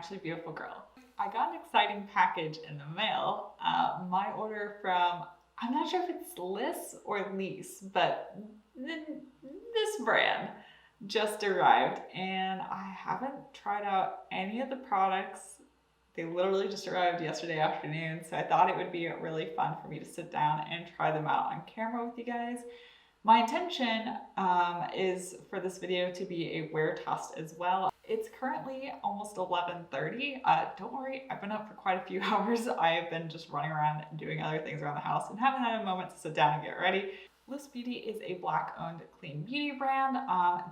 Naturally Beautiful Girl. I got an exciting package in the mail. My order from, I'm not sure if it's Lys or Lys, but this brand just arrived and I haven't tried out any of the products. They literally just arrived yesterday afternoon, so I thought it would be really fun for me to sit down and try them out on camera with you guys. My intention is for this video to be a wear test as well. It's currently almost 11:30. Don't worry, I've been up for quite a few hours. I have been just running around and doing other things around the house and haven't had a moment to sit down and get ready. Lys Beauty is a Black-owned clean beauty brand.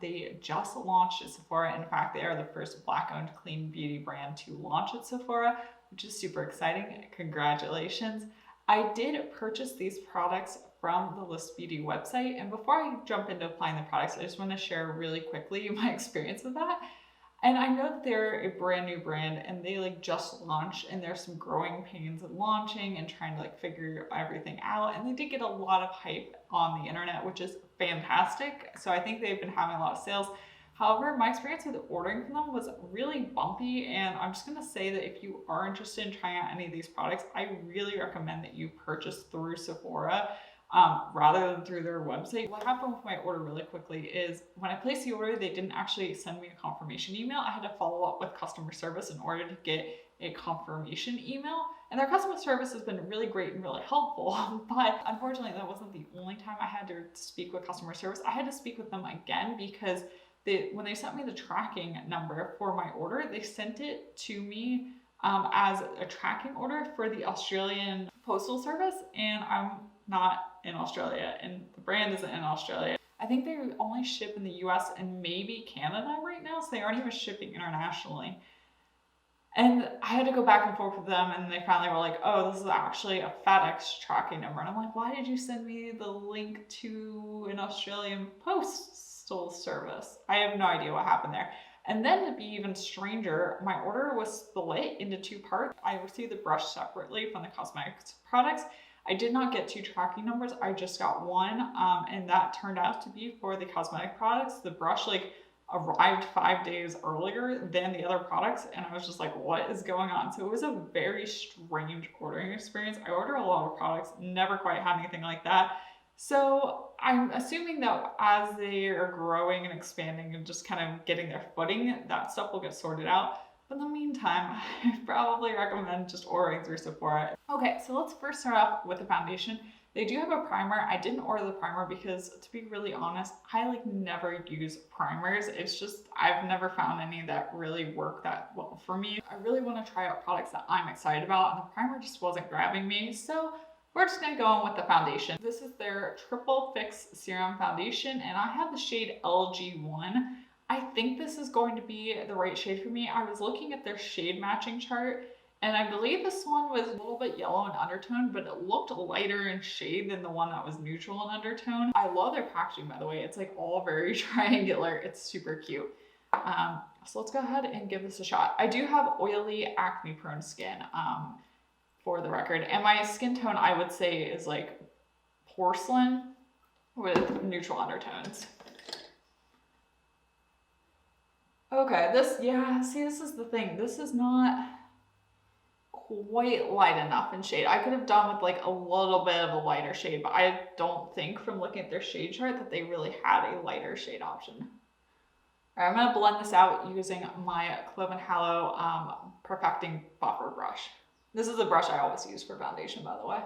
They just launched at Sephora. In fact, they are the first Black-owned clean beauty brand to launch at Sephora, which is super exciting. Congratulations. I did purchase these products from the Lys Beauty website, and before I jump into applying the products, I just want to share really quickly my experience with that. And I know that they're a brand new brand and they just launched, and there's some growing pains in launching and trying to figure everything out. And they did get a lot of hype on the internet, which is fantastic. So I think they've been having a lot of sales. However, my experience with ordering from them was really bumpy, and I'm just gonna say that if you are interested in trying out any of these products, I really recommend that you purchase through Sephora rather than through their website. What happened with my order really quickly is when I placed the order, they didn't actually send me a confirmation email. I had to follow up with customer service in order to get a confirmation email. And their customer service has been really great and really helpful. But unfortunately, that wasn't the only time I had to speak with customer service. I had to speak with them again because when they sent me the tracking number for my order, they sent it to me as a tracking order for the Australian Postal Service, and I'm not in Australia, and the brand isn't in Australia. I think they only ship in the US and maybe Canada right now, so they aren't even shipping internationally. And I had to go back and forth with them, and they finally were like, oh, this is actually a FedEx tracking number. And I'm like, why did you send me the link to an Australian Postal Service? I have no idea what happened there. And then to be even stranger, my order was split into two parts. I received the brush separately from the cosmetics products. I did not get two tracking numbers. I just got one, and that turned out to be for the cosmetic products. The brush arrived 5 days earlier than the other products, and I was just like, what is going on? So it was a very strange ordering experience. I order a lot of products, never quite had anything like that. So I'm assuming that as they are growing and expanding and just kind of getting their footing, that stuff will get sorted out. But in the meantime, I probably recommend just ordering through Sephora. Okay, so let's first start off with the foundation. They do have a primer. I didn't order the primer because, to be really honest, I never use primers. It's just, I've never found any that really work that well for me. I really want to try out products that I'm excited about, and the primer just wasn't grabbing me. So we're just gonna go in with the foundation. This is their Triple Fix Serum Foundation, and I have the shade LG1. I think this is going to be the right shade for me. I was looking at their shade matching chart, and I believe this one was a little bit yellow in undertone, but it looked lighter in shade than the one that was neutral in undertone. I love their packaging, by the way. It's all very triangular. It's super cute. So let's go ahead and give this a shot. I do have oily, acne-prone skin, for the record, and my skin tone, I would say, is porcelain with neutral undertones. Okay, this is the thing. This is not quite light enough in shade. I could have done with a little bit of a lighter shade, but I don't think from looking at their shade chart that they really had a lighter shade option. All right, I'm gonna blend this out using my Clove & Hallow Perfecting Buffer brush. This is a brush I always use for foundation, by the way.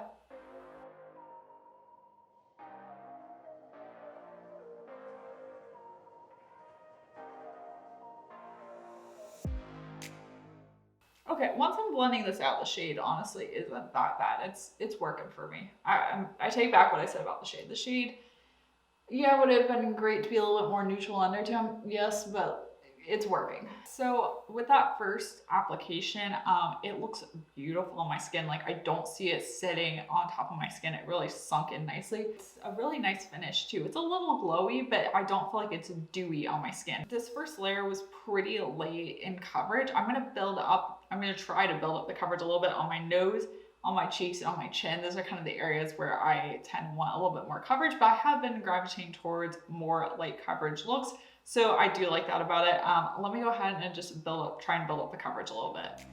Okay, once I'm blending this out, the shade honestly isn't that bad. It's working for me. I take back what I said about the shade. The shade, yeah, would have been great to be a little bit more neutral undertone, yes, but it's working. So with that first application, it looks beautiful on my skin. I don't see it sitting on top of my skin. It really sunk in nicely. It's a really nice finish too. It's a little glowy, but I don't feel like it's dewy on my skin. This first layer was pretty late in coverage. I'm gonna try to build up the coverage a little bit on my nose, on my cheeks, and on my chin. Those are kind of the areas where I tend to want a little bit more coverage, but I have been gravitating towards more light coverage looks So I do like that about it. Let me go ahead and just try and build up the coverage a little bit.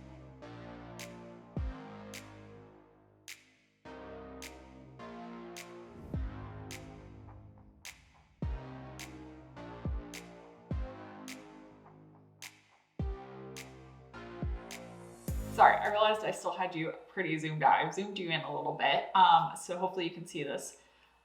Sorry, I realized I still had you pretty zoomed out. I've zoomed you in a little bit, so hopefully you can see this.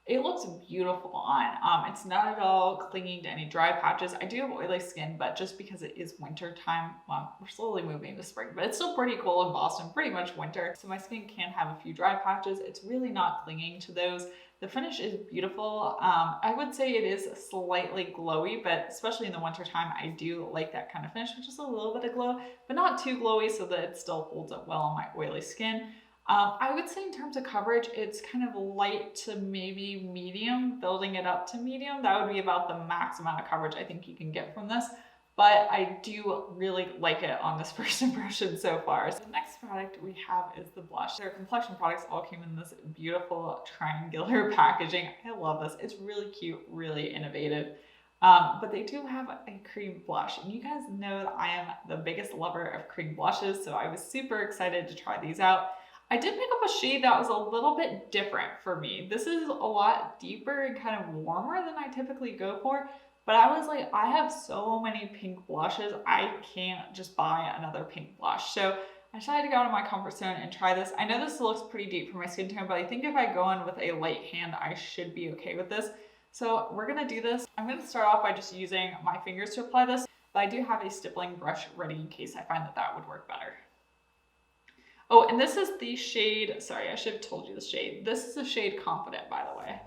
It looks beautiful on. It's not at all clinging to any dry patches. I do have oily skin, but just because it is winter time, well, we're slowly moving to spring, but it's still pretty cold in Boston, pretty much winter. So my skin can have a few dry patches. It's really not clinging to those. The finish is beautiful. I would say it is slightly glowy, but especially in the winter time, I do like that kind of finish, which is a little bit of glow, but not too glowy so that it still holds up well on my oily skin. I would say in terms of coverage, it's kind of light to maybe medium, building it up to medium. That would be about the max amount of coverage I think you can get from this. But I do really like it on this first impression so far. So the next product we have is the blush. Their complexion products all came in this beautiful triangular packaging. I love this. It's really cute, really innovative. But they do have a cream blush, and you guys know that I am the biggest lover of cream blushes, so I was super excited to try these out. I did pick up a shade that was a little bit different for me. This is a lot deeper and kind of warmer than I typically go for, but I was like, I have so many pink blushes, I can't just buy another pink blush. So I decided to go out of my comfort zone and try this. I know this looks pretty deep for my skin tone, but I think if I go in with a light hand, I should be okay with this. So we're gonna do this. I'm gonna start off by just using my fingers to apply this, but I do have a stippling brush ready in case I find that that would work better. Oh, and this is the shade, sorry, I should have told you the shade. This is the shade Confident, by the way.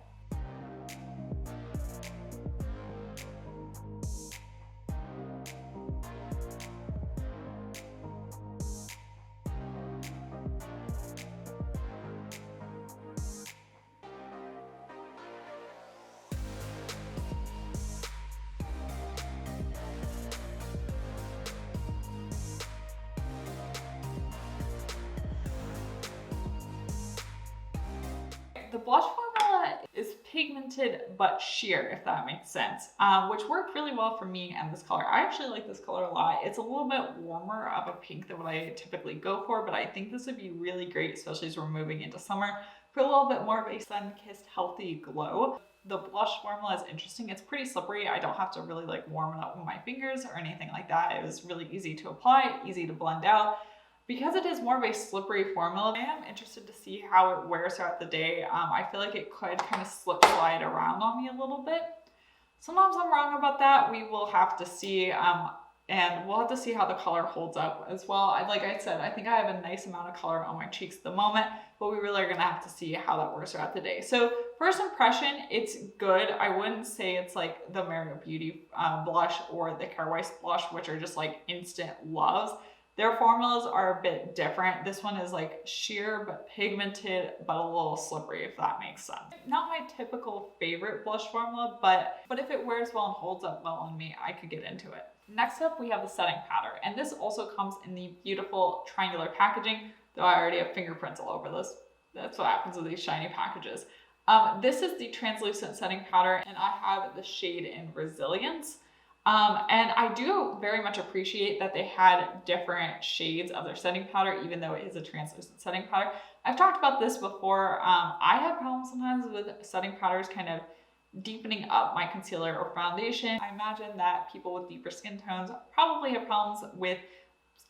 The blush formula is pigmented but sheer, if that makes sense, which worked really well for me and this color. I actually like this color a lot. It's a little bit warmer of a pink than what I typically go for, but I think this would be really great, especially as we're moving into summer, for a little bit more of a sun-kissed, healthy glow. The blush formula is interesting. It's pretty slippery. I don't have to really like warm it up with my fingers or anything like that. It was really easy to apply, easy to blend out. Because it is more of a slippery formula, I am interested to see how it wears throughout the day. I feel like it could kind of slip slide around on me a little bit. Sometimes I'm wrong about that. We will have to see, and we'll have to see how the color holds up as well. Like I said, I think I have a nice amount of color on my cheeks at the moment, but we really are gonna have to see how that works throughout the day. So first impression, it's good. I wouldn't say it's like the Lys Beauty blush or the Kara Weiss blush, which are just like instant loves. Their formulas are a bit different. This one is like sheer but pigmented, but a little slippery, if that makes sense. Not my typical favorite blush formula, but if it wears well and holds up well on me, I could get into it. Next up, we have the setting powder, and this also comes in the beautiful triangular packaging, though I already have fingerprints all over this. That's what happens with these shiny packages. This is the translucent setting powder, and I have the shade in Resilience. And I do very much appreciate that they had different shades of their setting powder, even though it is a translucent setting powder. I've talked about this before. I have problems sometimes with setting powders kind of deepening up my concealer or foundation. I imagine that people with deeper skin tones probably have problems with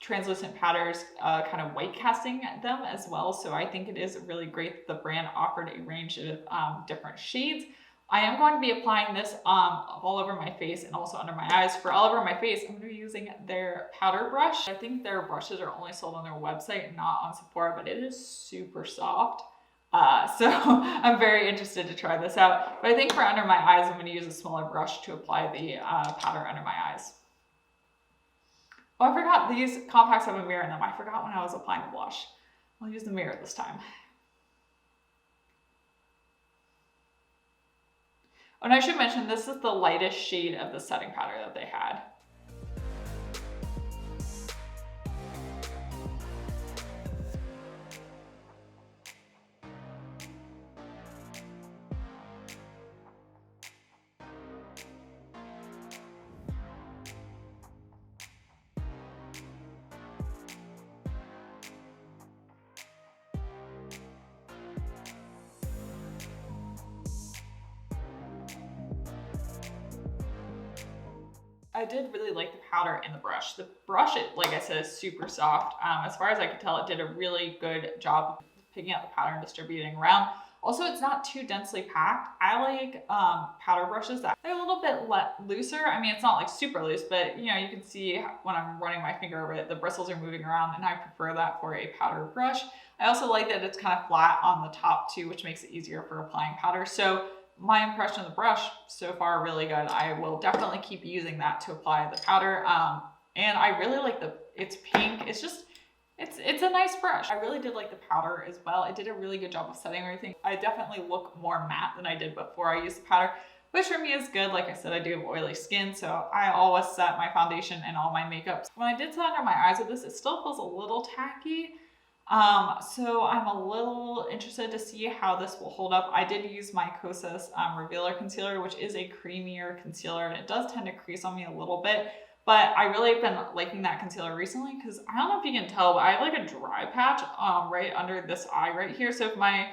translucent powders kind of white casting them as well. So I think it is really great that the brand offered a range of different shades. I am going to be applying this all over my face and also under my eyes. For all over my face, I'm going to be using their powder brush. I think their brushes are only sold on their website, not on Sephora, but it is super soft. So I'm very interested to try this out. But I think for under my eyes, I'm going to use a smaller brush to apply the powder under my eyes. Oh, I forgot these compacts have a mirror in them. I forgot when I was applying the blush. I'll use the mirror this time. Oh, and I should mention, this is the lightest shade of the setting powder that they had. I did really like the powder and the brush. The brush, like I said, is super soft. As far as I could tell, it did a really good job picking up the powder and distributing around. Also, it's not too densely packed. I like powder brushes that are a little bit looser. I mean, it's not like super loose, but you know, you can see when I'm running my finger over it, the bristles are moving around, and I prefer that for a powder brush. I also like that it's kind of flat on the top too, which makes it easier for applying powder. So my impression of the brush so far, really good. I will definitely keep using that to apply the powder. And I really like it's pink. It's just, it's a nice brush. I really did like the powder as well. It did a really good job of setting everything. I definitely look more matte than I did before I used the powder, which for me is good. Like I said, I do have oily skin, so I always set my foundation and all my makeups. When I did set under my eyes with this, it still feels a little tacky. So I'm a little interested to see how this will hold up. I did use my Kosas Revealer Concealer, which is a creamier concealer, and it does tend to crease on me a little bit. But I really have been liking that concealer recently because I don't know if you can tell, but I have like a dry patch right under this eye right here. So if my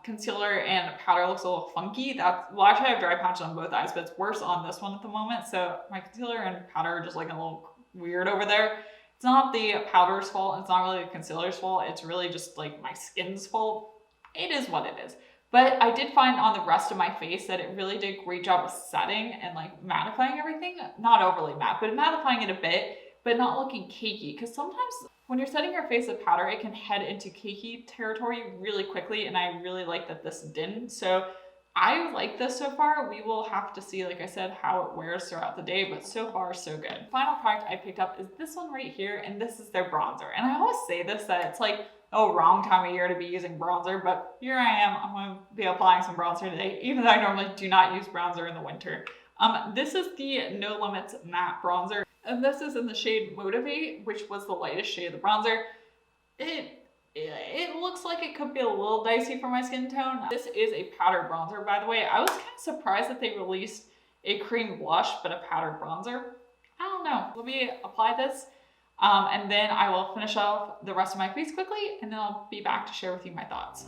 concealer and powder looks a little funky, well, actually I have dry patches on both eyes, but it's worse on this one at the moment. So my concealer and powder are just like a little weird over there. It's not the powder's fault. It's not really the concealer's fault. It's really just like my skin's fault. It is what it is. But I did find on the rest of my face that it really did a great job of setting and like mattifying everything. Not overly matte, but mattifying it a bit, but not looking cakey. Because sometimes when you're setting your face with powder, it can head into cakey territory really quickly. And I really like that this didn't. So I like this so far. We will have to see, like I said, how it wears throughout the day, but so far so good. Final product I picked up is this one right here, and this is their bronzer. And I always say this, that it's like, oh, wrong time of year to be using bronzer, but here I am. I'm going to be applying some bronzer today, even though I normally do not use bronzer in the winter. This is the No Limits Matte Bronzer, and this is in the shade Motivate, which was the lightest shade of the bronzer. It looks like it could be a little dicey for my skin tone. This is a powder bronzer, by the way. I was kind of surprised that they released a cream blush, but a powder bronzer. I don't know. Let me apply this. And then I will finish off the rest of my face quickly, and then I'll be back to share with you my thoughts.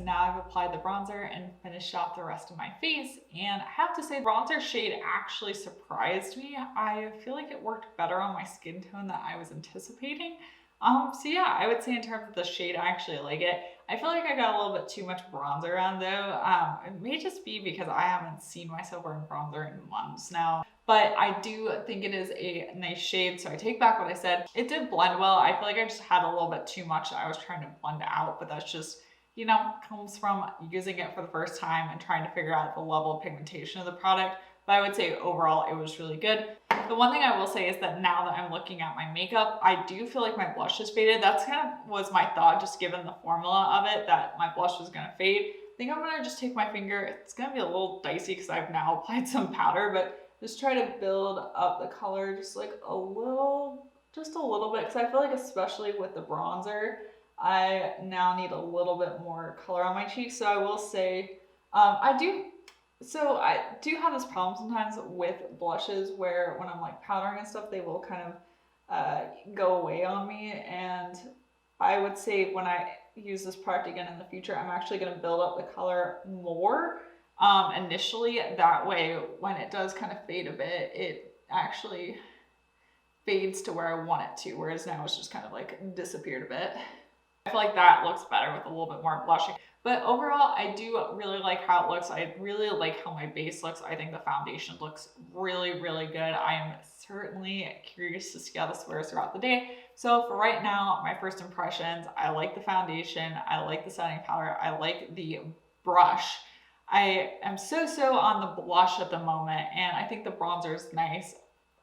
Now I've applied the bronzer and finished off the rest of my face, and I have to say the bronzer shade actually surprised me. I feel like it worked better on my skin tone than I was anticipating. So yeah, I would say in terms of the shade, I actually like it. I feel like I got a little bit too much bronzer on though. It may just be because I haven't seen myself wearing bronzer in months now. But I do think it is a nice shade, so I take back what I said. It did blend well. I feel like I just had a little bit too much that I was trying to blend out, but that's just, you know, comes from using it for the first time and trying to figure out the level of pigmentation of the product. But I would say overall it was really good. The one thing I will say is that now that I'm looking at my makeup, I do feel like my blush has faded. That's kind of was my thought, just given the formula of it, that my blush was gonna fade. I think I'm gonna just take my finger. It's gonna be a little dicey because I've now applied some powder, but just try to build up the color just like a little bit, because I feel like especially with the bronzer, I now need a little bit more color on my cheeks. So I will say, I do have this problem sometimes with blushes where when I'm like powdering and stuff, they will kind of go away on me. And I would say when I use this product again in the future, I'm actually going to build up the color more initially. That way, when it does kind of fade a bit, it actually fades to where I want it to. Whereas now it's just kind of like disappeared a bit. I feel like that looks better with a little bit more blushing. But overall, I do really like how it looks. I really like how my base looks. I think the foundation looks really, really good. I am certainly curious to see how this wears throughout the day. So for right now, my first impressions, I like the foundation. I like the setting powder. I like the brush. I am so on the blush at the moment, and I think the bronzer is nice.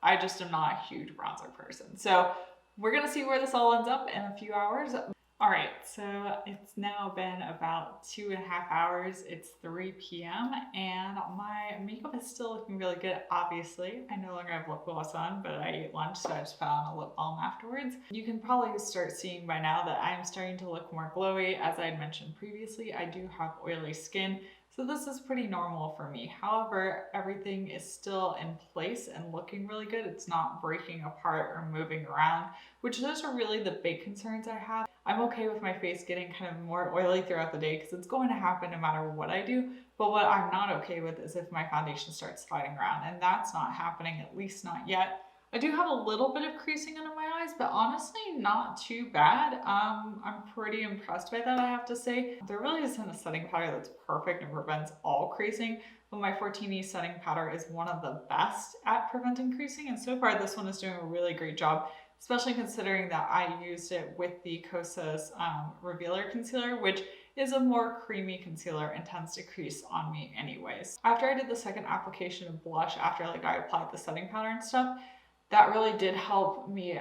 I just am not a huge bronzer person. So we're gonna see where this all ends up in a few hours. All right, so it's now been about 2.5 hours. It's 3 p.m. and my makeup is still looking really good, obviously. I no longer have lip gloss on, but I ate lunch, so I just put on a lip balm afterwards. You can probably start seeing by now that I'm starting to look more glowy. As I had mentioned previously, I do have oily skin, so this is pretty normal for me. However, everything is still in place and looking really good. It's not breaking apart or moving around, which those are really the big concerns I have. I'm okay with my face getting kind of more oily throughout the day because it's going to happen no matter what I do. But what I'm not okay with is if my foundation starts sliding around, and that's not happening, at least not yet. I do have a little bit of creasing under my eyes, but honestly not too bad. I'm pretty impressed by that, I have to say. There really isn't a setting powder that's perfect and prevents all creasing, but my 14E setting powder is one of the best at preventing creasing, and so far this one is doing a really great job, especially considering that I used it with the Kosas Revealer Concealer, which is a more creamy concealer and tends to crease on me anyways. After I did the second application of blush, after I applied the setting powder and stuff, that really did help me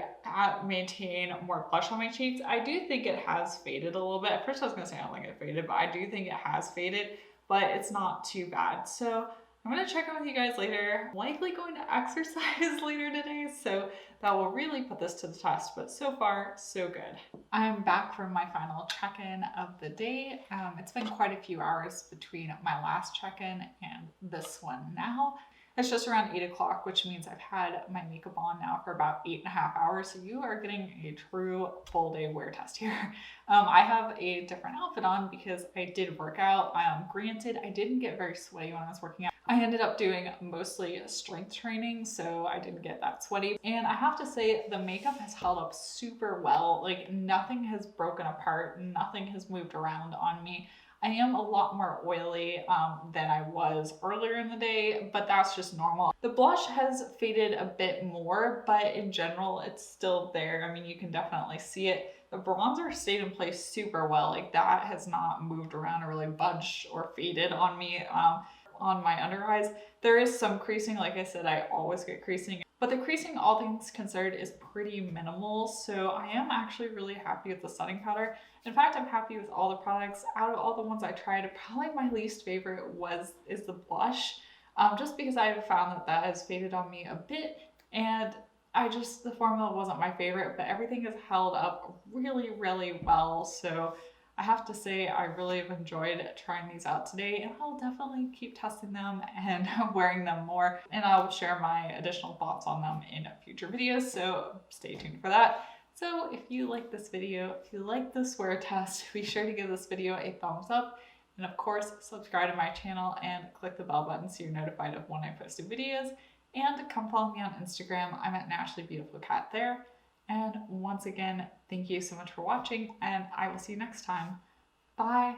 maintain more blush on my cheeks. I do think it has faded a little bit. At first I was gonna say I don't think it faded, but I do think it has faded, but it's not too bad. So I'm gonna check in with you guys later. I'm likely going to exercise later today, so that will really put this to the test, but so far, so good. I'm back from my final check-in of the day. It's been quite a few hours between my last check-in and this one now. It's just around 8 o'clock, which means I've had my makeup on now for about 8.5 hours. So you are getting a true full day wear test here. I have a different outfit on because I did work out. Granted, I didn't get very sweaty when I was working out. I ended up doing mostly strength training, so I didn't get that sweaty. And I have to say the makeup has held up super well. Like nothing has broken apart, nothing has moved around on me. I am a lot more oily than I was earlier in the day, but that's just normal. The blush has faded a bit more, but in general, it's still there. I mean, you can definitely see it. The bronzer stayed in place super well. Like that has not moved around or really budged or faded on me on my under eyes. There is some creasing. Like I said, I always get creasing. But the creasing, all things considered, is pretty minimal, so I am actually really happy with the setting powder. In fact, I'm happy with all the products. Out of all the ones I tried, probably my least favorite is the blush, just because I have found that has faded on me a bit, and the formula wasn't my favorite, but everything has held up really, really well, so I have to say I really have enjoyed trying these out today, and I'll definitely keep testing them and wearing them more, and I'll share my additional thoughts on them in future videos, so stay tuned for that. So if you like this video, if you like this wear test, be sure to give this video a thumbs up, and of course subscribe to my channel and click the bell button so you're notified of when I post videos, and come follow me on Instagram. I'm at naturallybeautifulgirlkat there. And once again, thank you so much for watching, and I will see you next time. Bye!